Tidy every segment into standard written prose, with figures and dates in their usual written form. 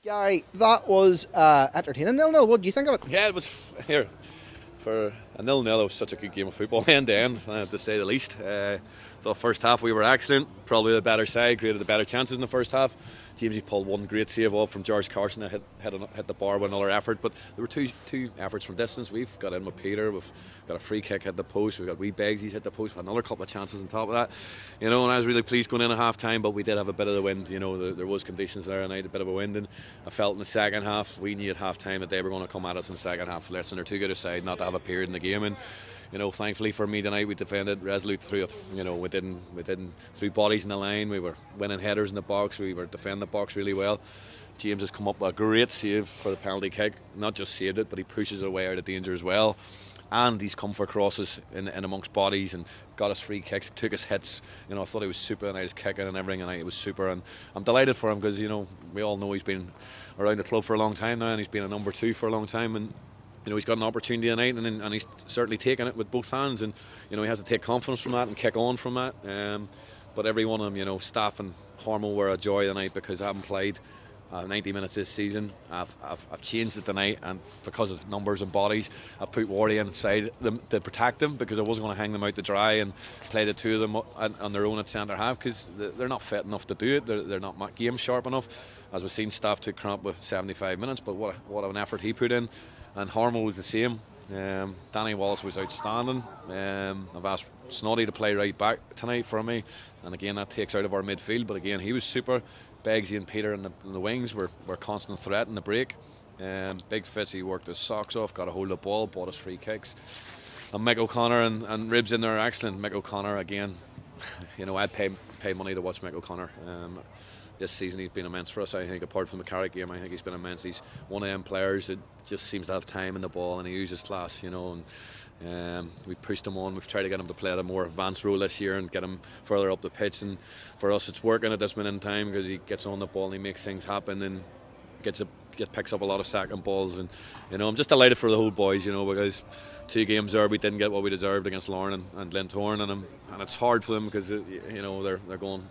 Gary, that was entertaining. 0-0. What do you think of it? Yeah, it was here for a 0-0. It was such a good game of football, end to end, to say the least. So the first half we were excellent, probably the better side, created the better chances in the first half. Jamesy pulled one great save off from George Carson that hit the bar with another effort, but there were two efforts from distance. We've got in with Peter, we've got a free kick hit the post, we've got wee Beggs, he's hit the post, another couple of chances on top of that. And I was really pleased going in at half time, but we did have a bit of the wind. There was conditions there and I had a bit of a wind, and I felt in the second half we knew at half time that they were going to come at us in the second half. Listen, they're too good a side not to have a period in the game, and thankfully for me tonight we defended resolute through it. We didn't through bodies in the line, we were winning headers in the box, we were defending the box really well. James has come up with a great save for the penalty kick, not just saved it but he pushes it away out of danger as well, and he's come for crosses in amongst bodies and got us free kicks, took us hits. I thought he was super and I was kicking and everything, and it was super, and I'm delighted for him because we all know he's been around the club for a long time now and he's been a number 2 for a long time, and he's got an opportunity tonight and he's certainly taking it with both hands, and he has to take confidence from that and kick on from that. But every one of them, staff and Hormel were a joy tonight because I haven't played 90 minutes this season. I've changed it tonight, and because of numbers and bodies I've put Wardy inside them to protect them because I wasn't going to hang them out to dry and play the two of them on their own at centre half because they're not fit enough to do it. They're not game sharp enough. As we've seen, Staff took cramp with 75 minutes, but what an effort he put in. And Hormel was the same. Danny Wallace was outstanding. I've asked Snoddy to play right back tonight for me, and again that takes out of our midfield, but again he was super. Beggsy and Peter in the wings were constant threat in the break. Big Fitz, he worked his socks off, got a hold of the ball, bought us free kicks. And Mick O'Connor and Ribs in there are excellent. Mick O'Connor again, I'd pay money to watch Mick O'Connor. This season he's been immense for us. I think apart from the Carrick game, I think he's been immense. He's one of them players that just seems to have time in the ball and he uses class, and we've pushed him on. We've tried to get him to play at a more advanced role this year and get him further up the pitch, and for us it's working at this minute in time because he gets on the ball and he makes things happen and picks up a lot of second balls, and I'm just delighted for the whole boys, because 2 games there we didn't get what we deserved against Lauren and Glentoran, and it's hard for them because they're going,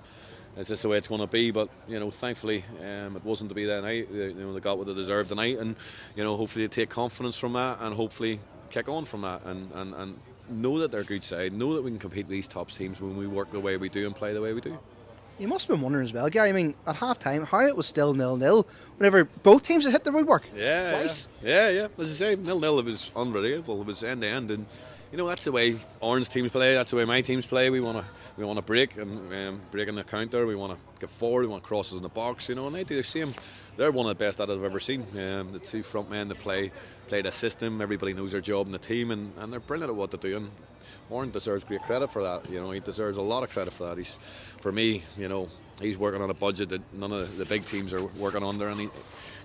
it's just the way it's going to be, but thankfully it wasn't to be that night. They got what they deserved tonight, and hopefully they take confidence from that and hopefully kick on from that and know that they're a good side, know that we can compete with these top teams when we work the way we do and play the way we do. You must have been wondering as well, Gary, at half time how it was still 0-0 whenever both teams had hit the woodwork twice. Yeah, as I say, 0-0, it was unbelievable. It was end to end, and that's the way Orange teams play, that's the way my teams play. We want to break and break in the counter, we want to get forward, we want crosses in the box, and they do the same. They're one of the best that I've ever seen. The 2 front men that play the system, everybody knows their job in the team, and they're brilliant at what they're doing. Warren deserves great credit for that. He deserves a lot of credit for that. For me, he's working on a budget that none of the big teams are working under, and he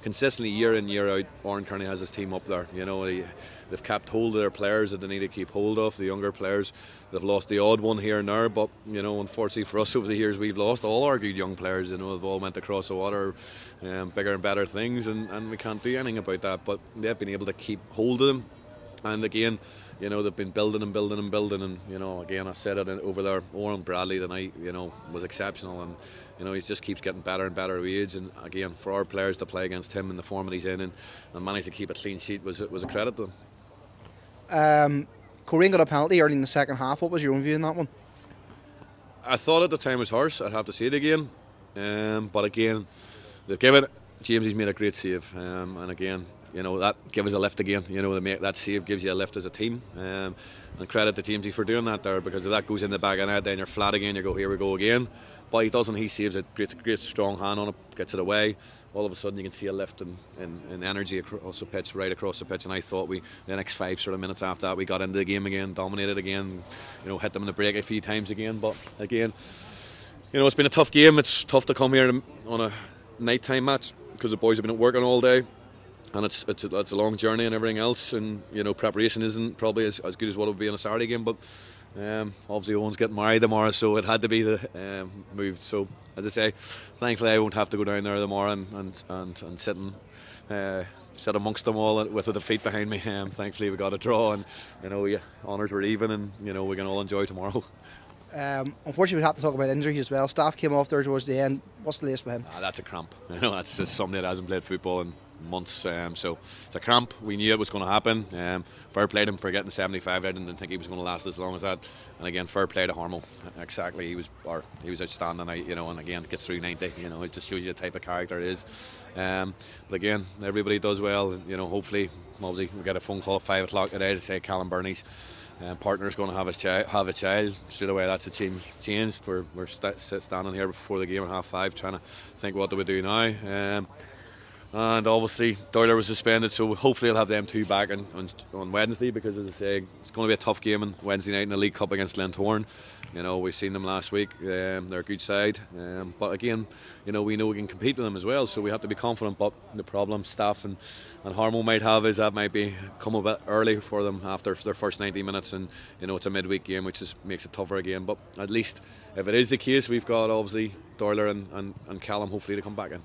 consistently year in year out, Warren Kearney has his team up there. They've kept hold of their players that they need to keep hold of. The younger players, they've lost the odd one here and there, but unfortunately for us over the years we've lost all our good young players. They've all went across the water, bigger and better things, and we can't do anything about that. But they've been able to keep hold of them. And again, they've been building and building and building, and again I said it over there, Owen Bradley tonight, was exceptional, and he just keeps getting better and better with age, and again for our players to play against him in the form that he's in and manage to keep a clean sheet was a credit to them. Coleraine got a penalty early in the second half. What was your own view on that one? I thought at the time it was harsh. I'd have to see it again, but again they've given it. Jamesy's made a great save, and again that gives us a lift again. That save gives you a lift as a team, and credit to Jamesy for doing that there, because if that goes in the back of the net then you're flat again, you go here we go again, but he doesn't. He saves it, great strong hand on it, gets it away. All of a sudden you can see a lift in energy across the pitch, right across the pitch, and I thought the next 5 sort of minutes after that we got into the game again, dominated again, hit them in the break a few times again, but again it's been a tough game. It's tough to come here on a nighttime match because the boys have been working all day, and it's a long journey and everything else, and preparation isn't probably as good as what it would be on a Saturday game, but obviously Owen's getting married tomorrow, so it had to be the move. So as I say, thankfully I won't have to go down there tomorrow and sit amongst them all with a defeat behind me. Thankfully we got a draw, and honours were even, and we can all enjoy tomorrow. Unfortunately, we have to talk about injuries as well. Staff came off there towards the end. What's the latest with him? That's a cramp. That's just somebody that hasn't played football in months. So it's a cramp. We knew it was going to happen. Fair play to him for getting 75. I didn't think he was going to last as long as that. And again, fair play to Harmo. Exactly, he was outstanding. And again, gets through 90. It just shows you the type of character it is. But again, everybody does well. Hopefully, obviously, we get a phone call at 5 o'clock today to say Callum Burney's partner's going to have a child. Straight away, that's a team changed. We're standing here before the game at 5:30 trying to think what do we do now. And obviously Doyler was suspended, so hopefully I'll have them two back on Wednesday, because as I say, it's going to be a tough game on Wednesday night in the League Cup against Glenavon. We've seen them last week. They're a good side, but again, we know we can compete with them as well, so we have to be confident. But the problem staff and Harmo might have is that might be come a bit early for them after their first 90 minutes, and it's a midweek game, which makes it tougher again. But at least if it is the case, we've got obviously Doyler and Callum hopefully to come back in.